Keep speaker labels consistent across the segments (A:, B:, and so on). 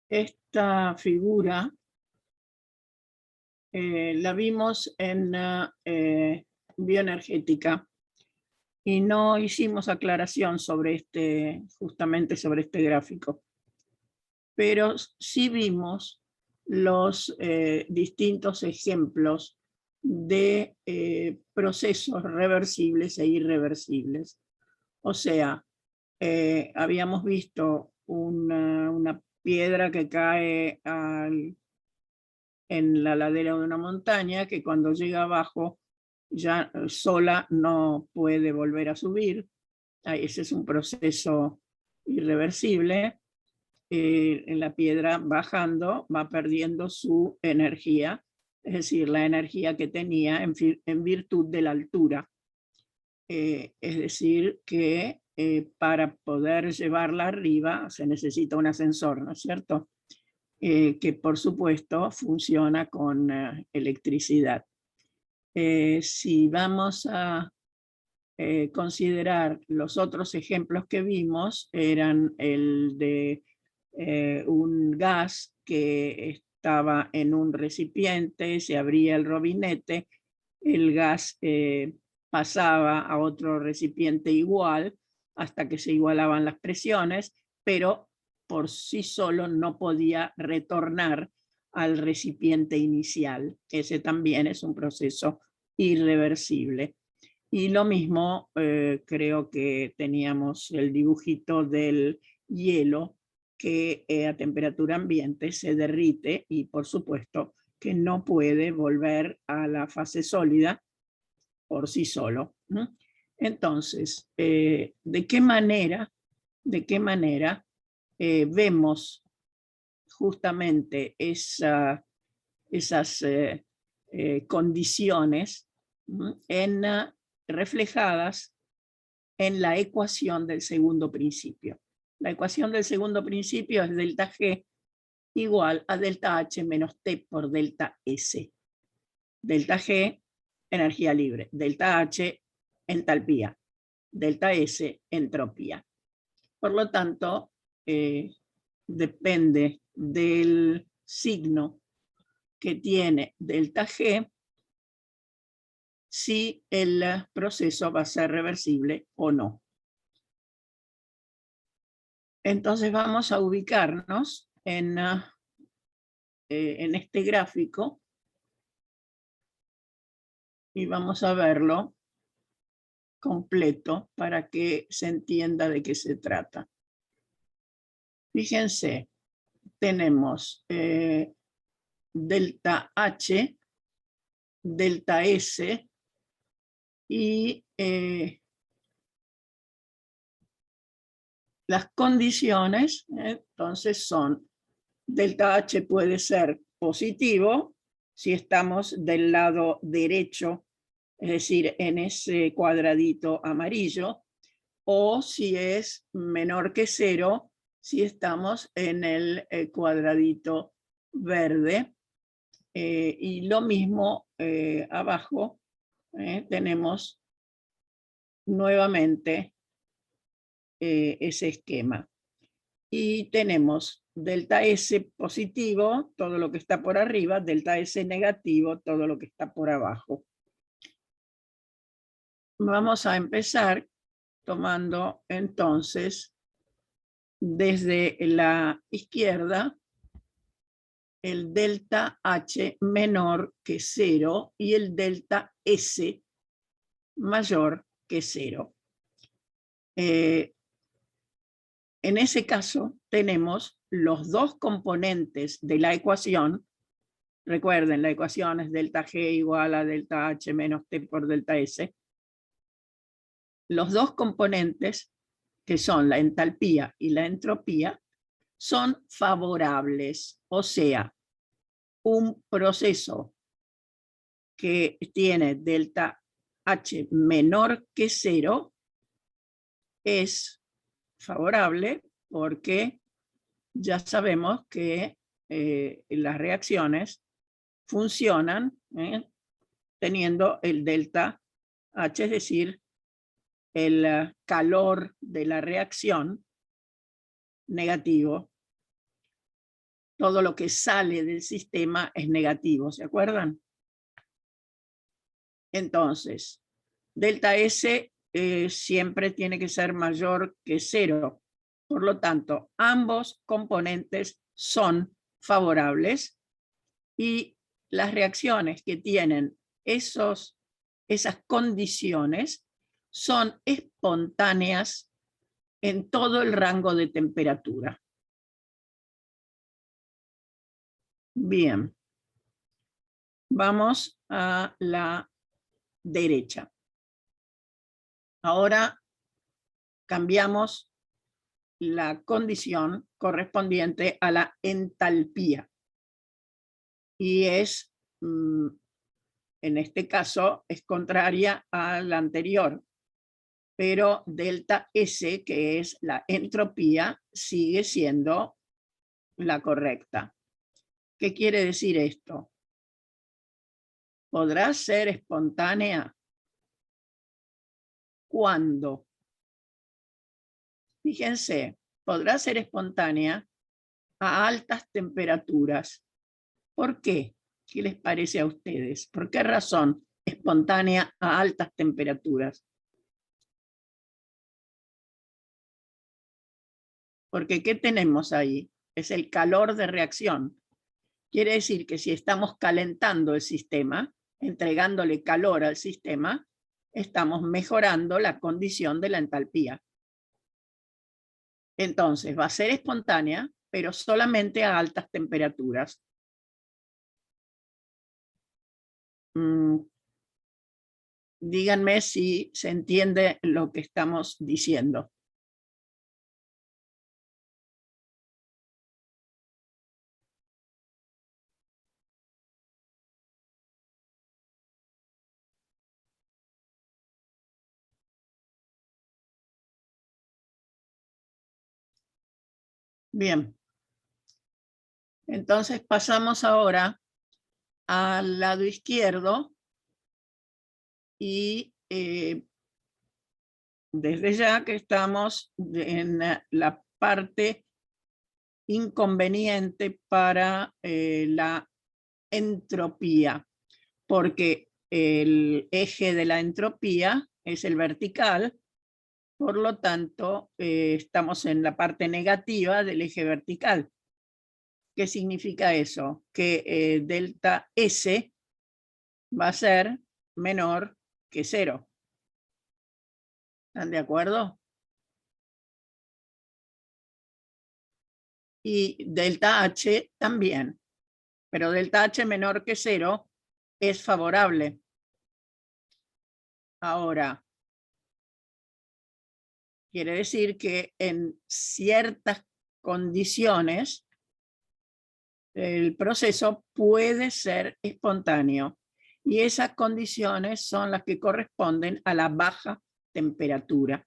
A: Esta figura la vimos en bioenergética y no hicimos aclaración sobre justamente sobre este gráfico, pero sí vimos los distintos ejemplos de procesos reversibles e irreversibles. O sea, habíamos visto una piedra que cae en la ladera de una montaña, que cuando llega abajo ya sola no puede volver a subir. Ese es un proceso irreversible. En la piedra bajando va perdiendo su energía, es decir, la energía que tenía en virtud de la altura. Es decir, que para poder llevarla arriba se necesita un ascensor, ¿no es cierto? Que por supuesto funciona con electricidad. Si vamos a considerar los otros ejemplos que vimos, eran el de un gas que estaba en un recipiente, se abría el robinete, el gas pasaba a otro recipiente igual hasta que se igualaban las presiones, pero por sí solo no podía retornar al recipiente inicial. Ese también es un proceso irreversible. Y lo mismo, creo que teníamos el dibujito del hielo que a temperatura ambiente se derrite y por supuesto que no puede volver a la fase sólida por sí solo. Entonces, ¿de qué manera vemos justamente esas condiciones reflejadas en la ecuación del segundo principio? La ecuación del segundo principio es delta G igual a delta H menos T por delta S. Delta G, energía libre. Delta H, entalpía. Delta S, entropía. Por lo tanto, depende del signo que tiene delta G si el proceso va a ser reversible o no. Entonces vamos a ubicarnos en este gráfico y vamos a verlo completo para que se entienda de qué se trata. Fíjense, tenemos delta H, delta S y las condiciones, entonces son delta H puede ser positivo si estamos del lado derecho, es decir, en ese cuadradito amarillo, o si es menor que 0 si estamos en el cuadradito verde. Y lo mismo abajo tenemos nuevamente ese esquema. Y tenemos delta S positivo, todo lo que está por arriba, delta S negativo, todo lo que está por abajo. Vamos a empezar tomando entonces desde la izquierda el delta H menor que 0 y el delta S mayor que 0. En ese caso tenemos los dos componentes de la ecuación. Recuerden, la ecuación es delta G igual a delta H menos T por delta S. Los dos componentes, que son la entalpía y la entropía, son favorables. O sea, un proceso que tiene delta H menor que 0 es favorable porque ya sabemos que las reacciones funcionan teniendo el delta H, es decir, el calor de la reacción negativo. Todo lo que sale del sistema es negativo, ¿se acuerdan? Entonces, delta S siempre tiene que ser mayor que 0. Por lo tanto, ambos componentes son favorables y las reacciones que tienen esas condiciones son espontáneas en todo el rango de temperatura. Bien. Vamos a la derecha. Ahora cambiamos la condición correspondiente a la entalpía. Y es, en este caso, es contraria a la anterior. Pero delta S, que es la entropía, sigue siendo la correcta. ¿Qué quiere decir esto? ¿Podrá ser espontánea? ¿Cuándo? Fíjense, podrá ser espontánea a altas temperaturas. ¿Por qué? ¿Qué les parece a ustedes? ¿Por qué razón espontánea a altas temperaturas? Porque ¿qué tenemos ahí? Es el calor de reacción. Quiere decir que si estamos calentando el sistema, entregándole calor al sistema, estamos mejorando la condición de la entalpía. Entonces va a ser espontánea, pero solamente a altas temperaturas. Díganme si se entiende lo que estamos diciendo. Bien. Entonces pasamos ahora al lado izquierdo y desde ya que estamos en la parte inconveniente para la entropía, porque el eje de la entropía es el vertical, por lo tanto estamos en la parte negativa del eje vertical. ¿Qué significa eso? Que delta S va a ser menor que 0. ¿Están de acuerdo? Y delta H también. Pero delta H menor que 0 es favorable. Ahora, quiere decir que en ciertas condiciones el proceso puede ser espontáneo. Y esas condiciones son las que corresponden a la baja temperatura.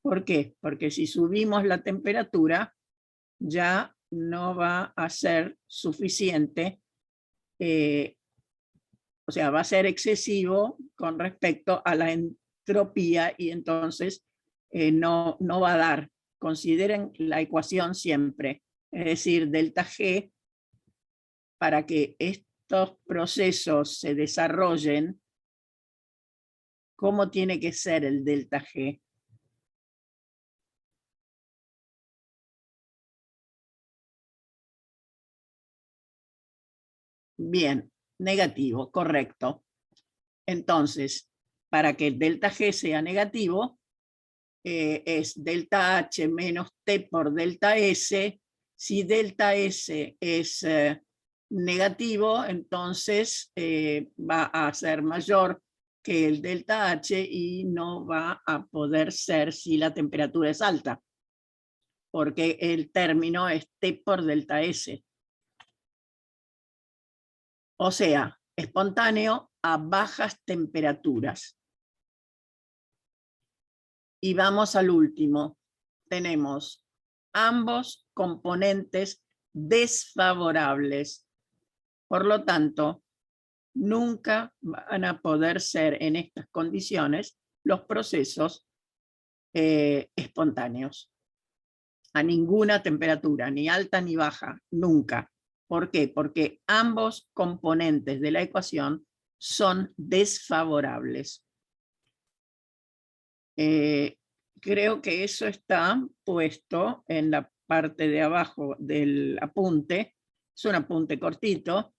A: ¿Por qué? Porque si subimos la temperatura, ya no va a ser suficiente, o sea, va a ser excesivo con respecto a la entropía y entonces no va a dar. Consideren la ecuación siempre, es decir, delta G, para que estos procesos se desarrollen, ¿cómo tiene que ser el delta G? Bien, negativo, correcto. Entonces, para que el delta G sea negativo, es delta H menos T por delta S. Si delta S es negativo, entonces va a ser mayor que el delta H y no va a poder ser si la temperatura es alta, porque el término es T por delta S. O sea, espontáneo a bajas temperaturas. Y vamos al último. Tenemos ambos componentes desfavorables. Por lo tanto, nunca van a poder ser en estas condiciones los procesos espontáneos. a ninguna temperatura, ni alta ni baja, nunca. ¿Por qué? Porque ambos componentes de la ecuación son desfavorables. Creo que eso está puesto en la parte de abajo del apunte. Es un apunte cortito,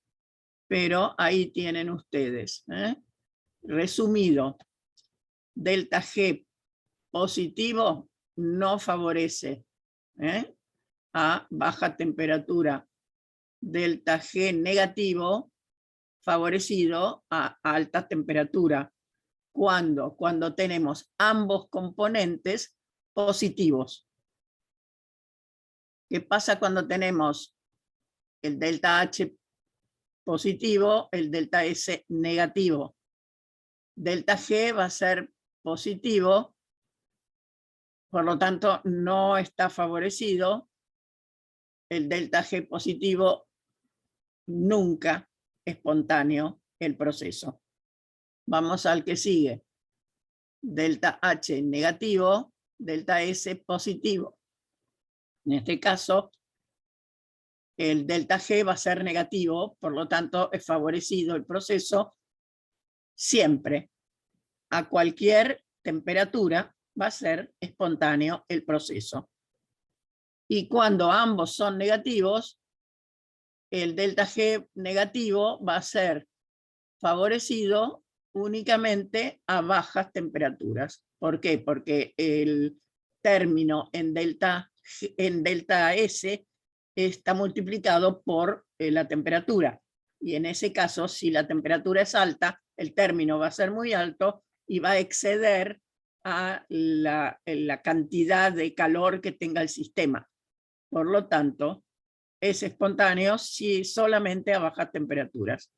A: pero ahí tienen ustedes. Resumido, delta G positivo no favorece a baja temperatura. Delta G negativo favorecido a alta temperatura. Cuando tenemos ambos componentes positivos. ¿Qué pasa cuando tenemos el delta H positivo, el delta S negativo? Delta G va a ser positivo, por lo tanto no está favorecido. El delta G positivo nunca espontáneo el proceso. Vamos al que sigue. Delta H negativo, delta S positivo. En este caso, el delta G va a ser negativo, por lo tanto es favorecido el proceso siempre. A cualquier temperatura va a ser espontáneo el proceso. Y cuando ambos son negativos, el delta G negativo va a ser favorecido únicamente a bajas temperaturas. ¿Por qué? Porque el término en delta S está multiplicado por la temperatura. Y en ese caso, si la temperatura es alta, el término va a ser muy alto y va a exceder a la cantidad de calor que tenga el sistema. Por lo tanto, es espontáneo si solamente a bajas temperaturas.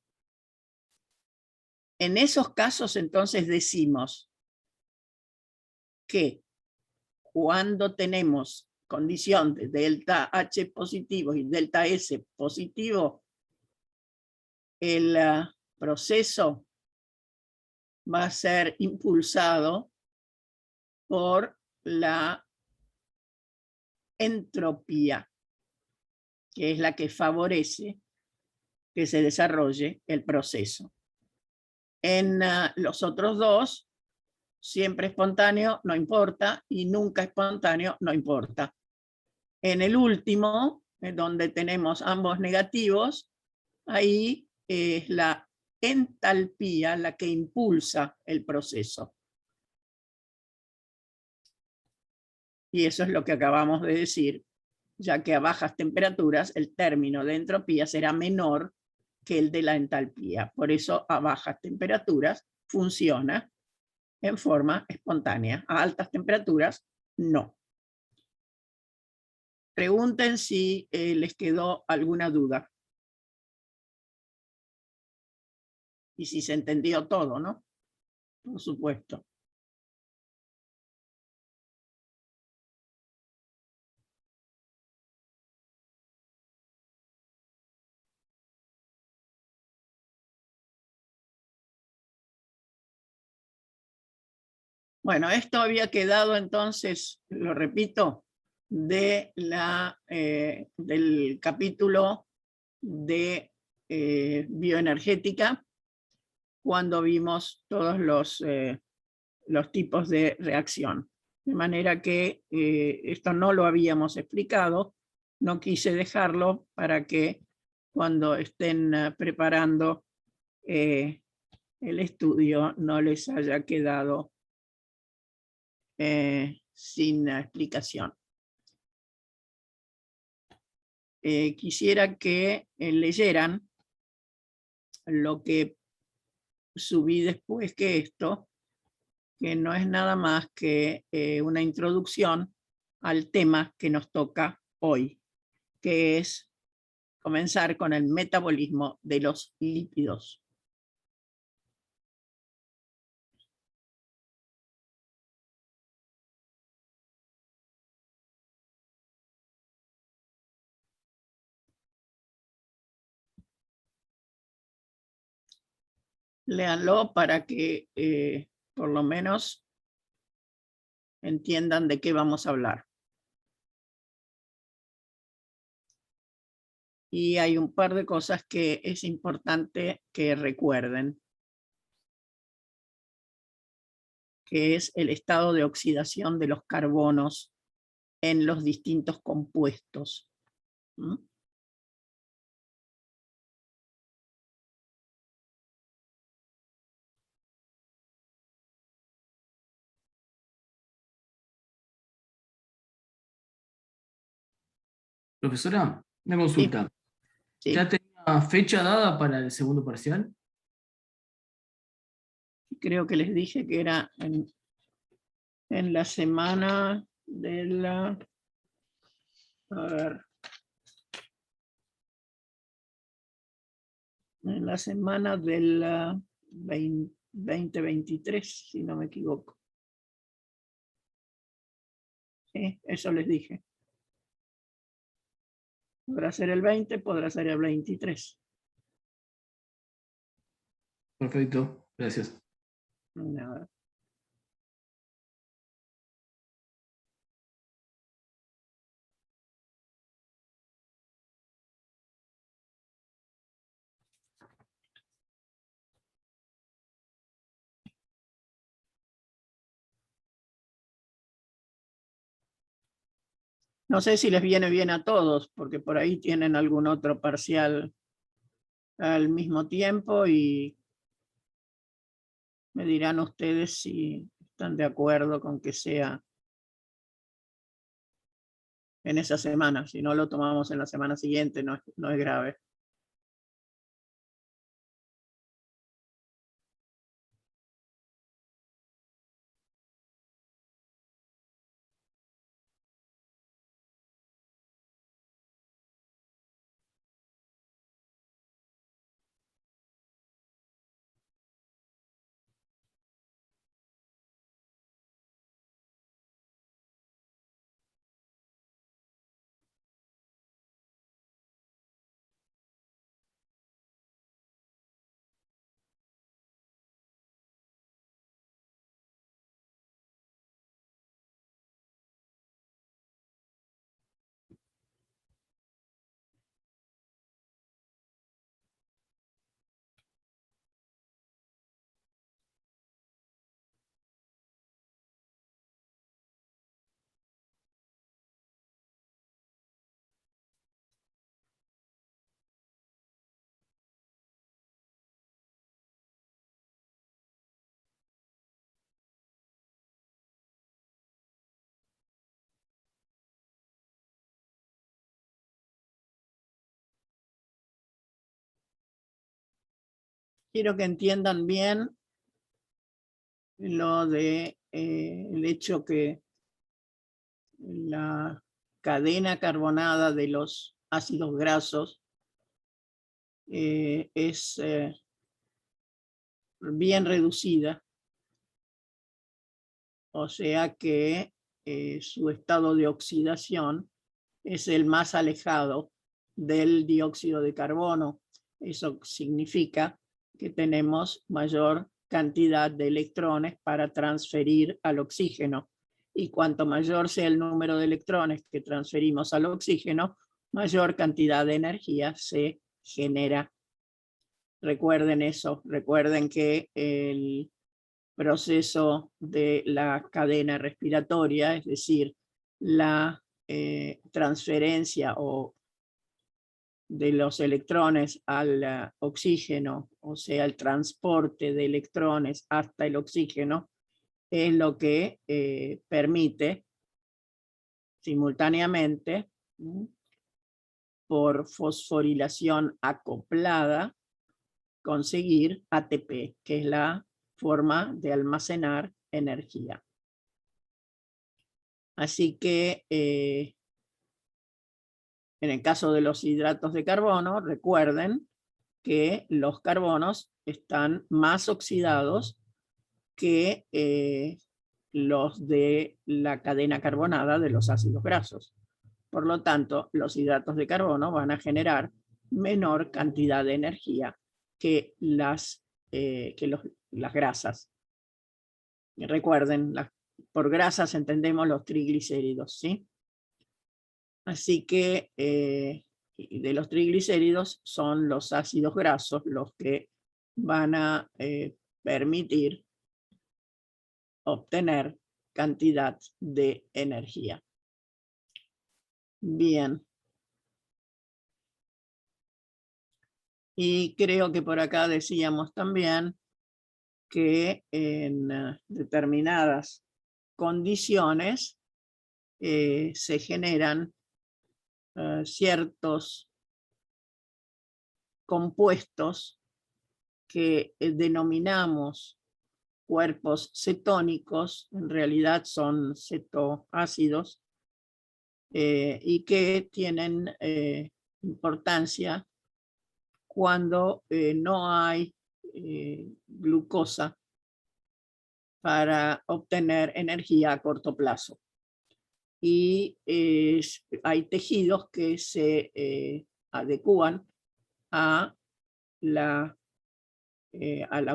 A: En esos casos, entonces, decimos que cuando tenemos condición de delta H positivo y delta S positivo, el proceso va a ser impulsado por la entropía, que es la que favorece que se desarrolle el proceso. En los otros dos, siempre espontáneo no importa y nunca espontáneo no importa. En el último, donde tenemos ambos negativos, ahí es la entalpía la que impulsa el proceso. Y eso es lo que acabamos de decir, ya que a bajas temperaturas el término de entropía será menor que el de la entalpía. Por eso a bajas temperaturas funciona en forma espontánea. A altas temperaturas, no. Pregunten si les quedó alguna duda. Y si se entendió todo, ¿no? Por supuesto. Bueno, esto había quedado entonces, lo repito, de del capítulo de bioenergética, cuando vimos todos los tipos de reacción. De manera que esto no lo habíamos explicado, no quise dejarlo para que cuando estén preparando el estudio no les haya quedado sin explicación. Quisiera que leyeran lo que subí después que esto, que no es nada más que una introducción al tema que nos toca hoy, que es comenzar con el metabolismo de los lípidos. Léanlo para que por lo menos entiendan de qué vamos a hablar. Y hay un par de cosas que es importante que recuerden, que es el estado de oxidación de los carbonos en los distintos compuestos. ¿Mm?
B: Profesora, una
A: Sí,
B: consulta. ¿Ya
A: sí,
B: tenía fecha dada para el segundo parcial?
A: creo que les dije que era en la semana de la... A ver, en la semana del 2023, si no me equivoco. Sí, eso les dije. Podrá ser el 20, podrá ser el 23.
B: Perfecto, gracias.
A: Nada. No sé si les viene bien a todos, porque por ahí tienen algún otro parcial al mismo tiempo y me dirán ustedes si están de acuerdo con que sea en esa semana. Si no lo tomamos en la semana siguiente, no es grave. Quiero que entiendan bien lo de el hecho que la cadena carbonada de los ácidos grasos es bien reducida, o sea que su estado de oxidación es el más alejado del dióxido de carbono. Eso significa que tenemos mayor cantidad de electrones para transferir al oxígeno. Y cuanto mayor sea el número de electrones que transferimos al oxígeno, mayor cantidad de energía se genera. Recuerden eso, recuerden que el proceso de la cadena respiratoria, es decir, la transferencia o de los electrones al oxígeno, o sea, el transporte de electrones hasta el oxígeno, es lo que permite simultáneamente, por fosforilación acoplada, conseguir ATP, que es la forma de almacenar energía. Así que en el caso de los hidratos de carbono, recuerden que los carbonos están más oxidados que los de la cadena carbonada de los ácidos grasos. Por lo tanto, los hidratos de carbono van a generar menor cantidad de energía que las grasas. Y recuerden, por grasas entendemos los triglicéridos, ¿sí? Así que de los triglicéridos son los ácidos grasos los que van a permitir obtener cantidad de energía. Bien. Y creo que por acá decíamos también que en determinadas condiciones se generan ciertos compuestos que denominamos cuerpos cetónicos, en realidad son cetoácidos, y que tienen importancia cuando no hay glucosa para obtener energía a corto plazo. Y hay tejidos que se adecúan a la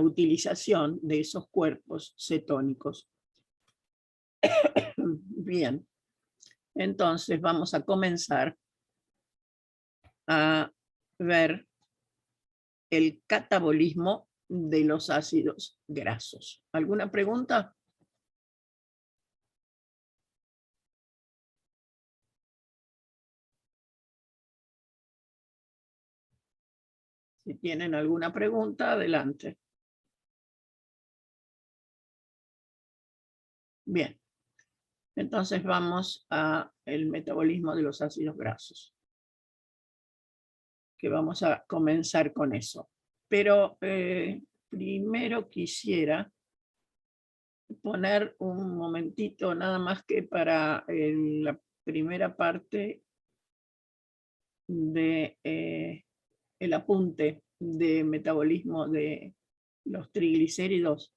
A: utilización de esos cuerpos cetónicos. Bien, entonces vamos a comenzar a ver el catabolismo de los ácidos grasos. ¿Alguna pregunta? Si tienen alguna pregunta, adelante. Bien, entonces vamos a el metabolismo de los ácidos grasos, que vamos a comenzar con eso. Pero primero quisiera poner un momentito nada más que para la primera parte de el apunte de metabolismo de los triglicéridos,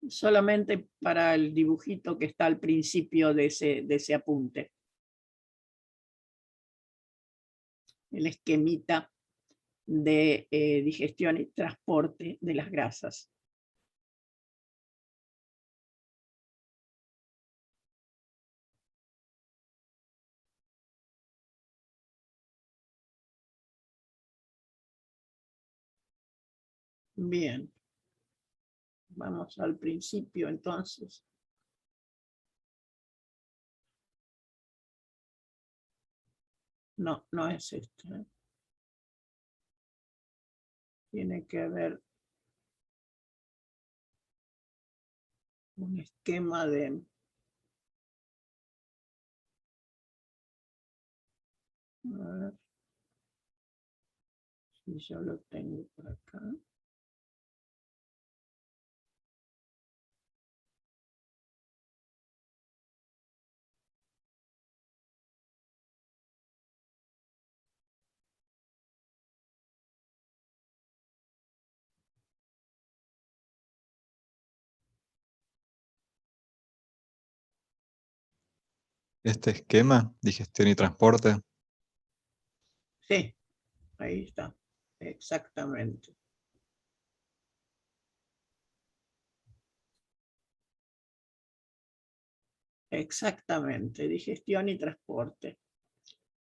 A: solamente para el dibujito que está al principio de ese apunte. El esquemita de digestión y transporte de las grasas. Bien. Vamos al principio entonces. No, no es esto. Tiene que haber un esquema de... A ver si yo lo tengo por acá.
C: Este esquema, digestión y transporte.
A: Sí, ahí está. Exactamente. Exactamente, digestión y transporte.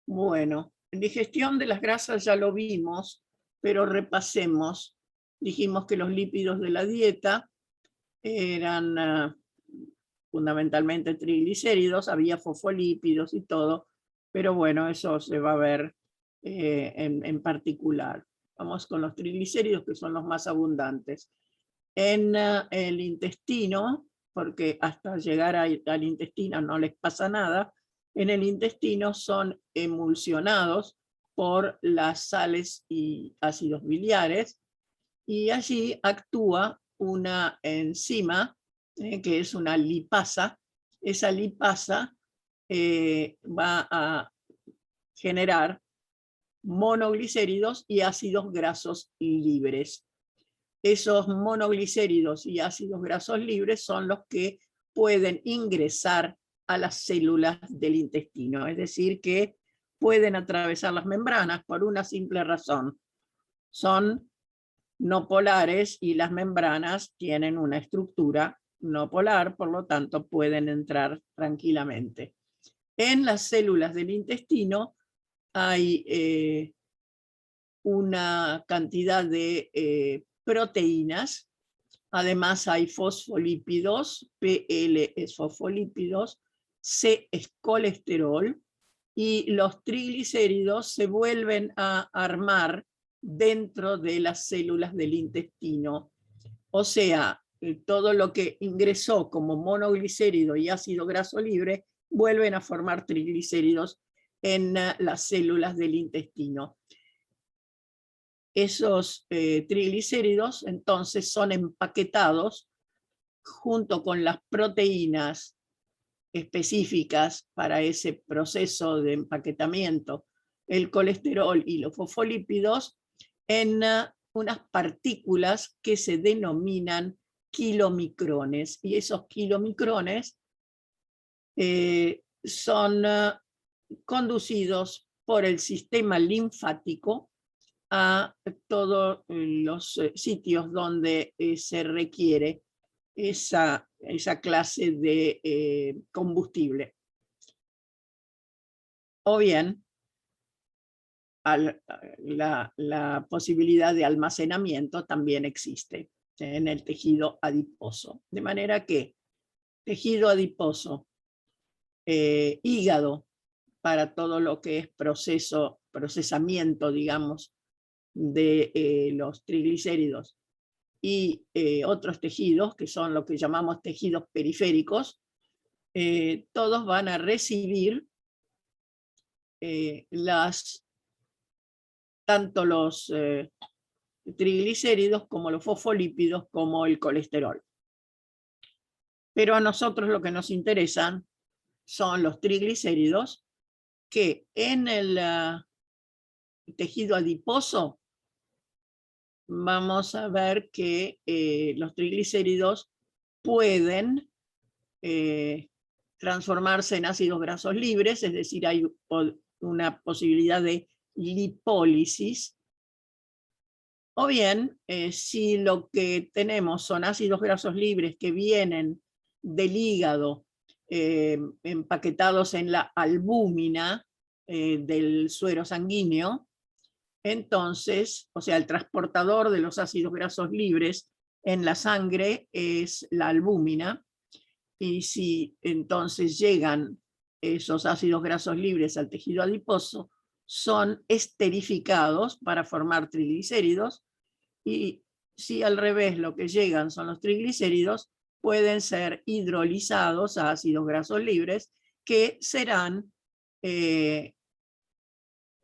A: Bueno, digestión de las grasas ya lo vimos, pero repasemos. Dijimos que los lípidos de la dieta eran fundamentalmente triglicéridos, había fosfolípidos y todo, pero bueno, eso se va a ver en particular. Vamos con los triglicéridos, que son los más abundantes. En el intestino, porque hasta llegar al intestino no les pasa nada, en el intestino son emulsionados por las sales y ácidos biliares, y allí actúa una enzima que es una lipasa. Esa lipasa va a generar monoglicéridos y ácidos grasos libres. Esos monoglicéridos y ácidos grasos libres son los que pueden ingresar a las células del intestino, es decir, que pueden atravesar las membranas por una simple razón. Son no polares y las membranas tienen una estructura no polar, por lo tanto pueden entrar tranquilamente. En las células del intestino hay una cantidad de proteínas, además hay fosfolípidos, PL es fosfolípidos, C es colesterol, y los triglicéridos se vuelven a armar dentro de las células del intestino. O sea, todo lo que ingresó como monoglicérido y ácido graso libre vuelven a formar triglicéridos en las células del intestino. Esos triglicéridos entonces son empaquetados junto con las proteínas específicas para ese proceso de empaquetamiento, el colesterol y los fosfolípidos, en unas partículas que se denominan kilomicrones. Y esos kilomicrones son conducidos por el sistema linfático a todos los sitios donde se requiere esa clase de combustible. O bien, la posibilidad de almacenamiento también existe en el tejido adiposo. De manera que tejido adiposo, hígado, para todo lo que es procesamiento, digamos, de los triglicéridos, y otros tejidos, que son lo que llamamos tejidos periféricos, todos van a recibir tanto los triglicéridos como los fosfolípidos como el colesterol. Pero a nosotros lo que nos interesan son los triglicéridos, que en el tejido adiposo vamos a ver que los triglicéridos pueden transformarse en ácidos grasos libres, es decir, hay una posibilidad de lipólisis. O bien, si lo que tenemos son ácidos grasos libres que vienen del hígado, empaquetados en la albúmina del suero sanguíneo, entonces, o sea, el transportador de los ácidos grasos libres en la sangre es la albúmina, y si entonces llegan esos ácidos grasos libres al tejido adiposo, son esterificados para formar triglicéridos, y si al revés lo que llegan son los triglicéridos, pueden ser hidrolizados a ácidos grasos libres que serán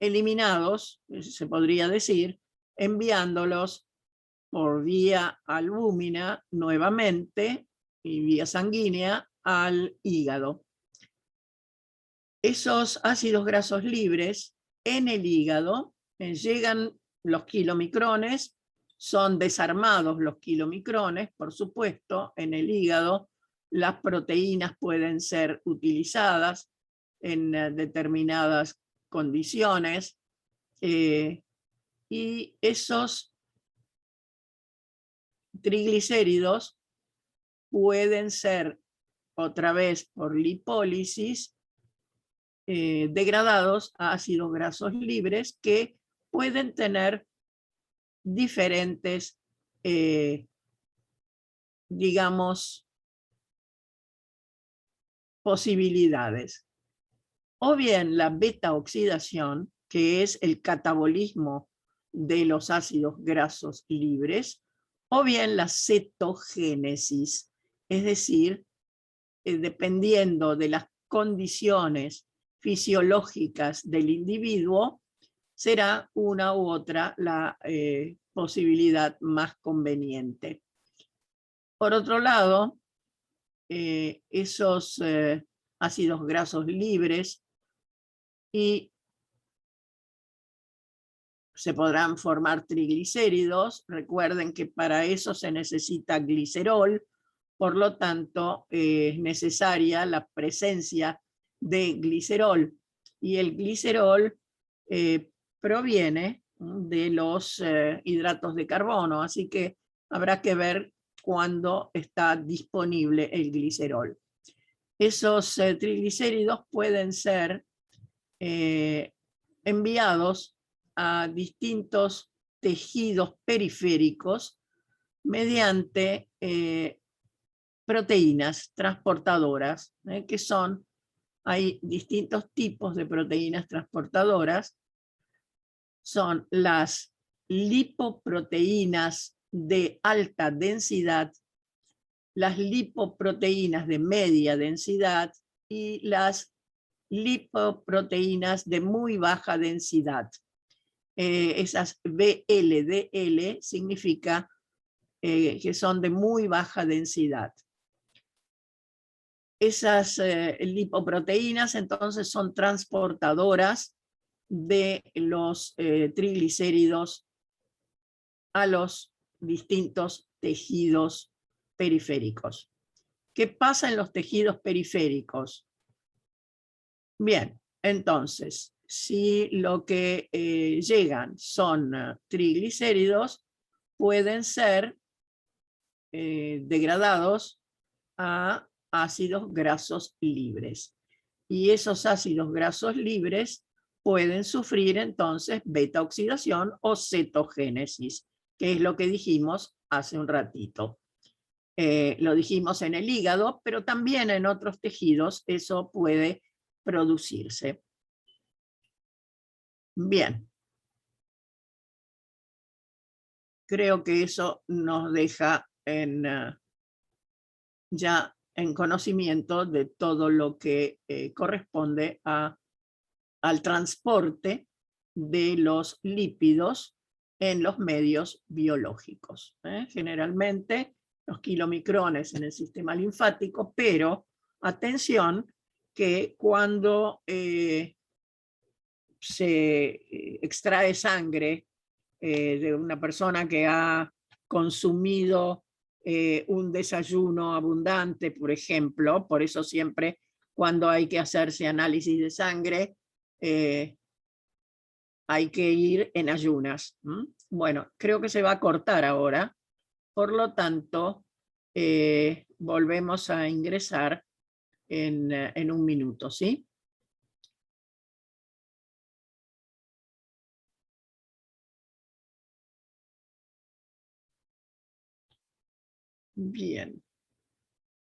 A: eliminados, se podría decir, enviándolos por vía albúmina nuevamente y vía sanguínea al hígado. Esos ácidos grasos libres en el hígado llegan los kilomicrones, son desarmados los kilomicrones, por supuesto, en el hígado las proteínas pueden ser utilizadas en determinadas condiciones, y esos triglicéridos pueden ser, otra vez por lipólisis, degradados a ácidos grasos libres que pueden tener diferentes, digamos, posibilidades. O bien la beta-oxidación, que es el catabolismo de los ácidos grasos libres, o bien la cetogénesis, es decir, dependiendo de las condiciones fisiológicas del individuo, será una u otra la posibilidad más conveniente. Por otro lado, esos ácidos grasos libres y se podrán formar triglicéridos. Recuerden que para eso se necesita glicerol, por lo tanto es necesaria la presencia de glicerol, y el glicerol proviene de los hidratos de carbono, así que habrá que ver cuándo está disponible el glicerol. Esos triglicéridos pueden ser enviados a distintos tejidos periféricos mediante proteínas transportadoras, que son, hay distintos tipos de proteínas transportadoras, son las lipoproteínas de alta densidad, las lipoproteínas de media densidad y las lipoproteínas de muy baja densidad. Esas VLDL significa que son de muy baja densidad. Esas lipoproteínas entonces son transportadoras de los triglicéridos a los distintos tejidos periféricos. ¿Qué pasa en los tejidos periféricos? Bien, entonces, si lo que llegan son triglicéridos, pueden ser degradados a ácidos grasos libres. Y esos ácidos grasos libres pueden sufrir entonces beta oxidación o cetogénesis, que es lo que dijimos hace un ratito. Lo dijimos en el hígado, pero también en otros tejidos eso puede producirse. Bien. Creo que eso nos deja ya en conocimiento de todo lo que corresponde al transporte de los lípidos en los medios biológicos. Generalmente los kilomicrones en el sistema linfático, pero atención que cuando se extrae sangre de una persona que ha consumido un desayuno abundante, por ejemplo, por eso siempre cuando hay que hacerse análisis de sangre, hay que ir en ayunas. Bueno, creo que se va a cortar ahora, por lo tanto, volvemos a ingresar en un minuto, ¿sí? Bien.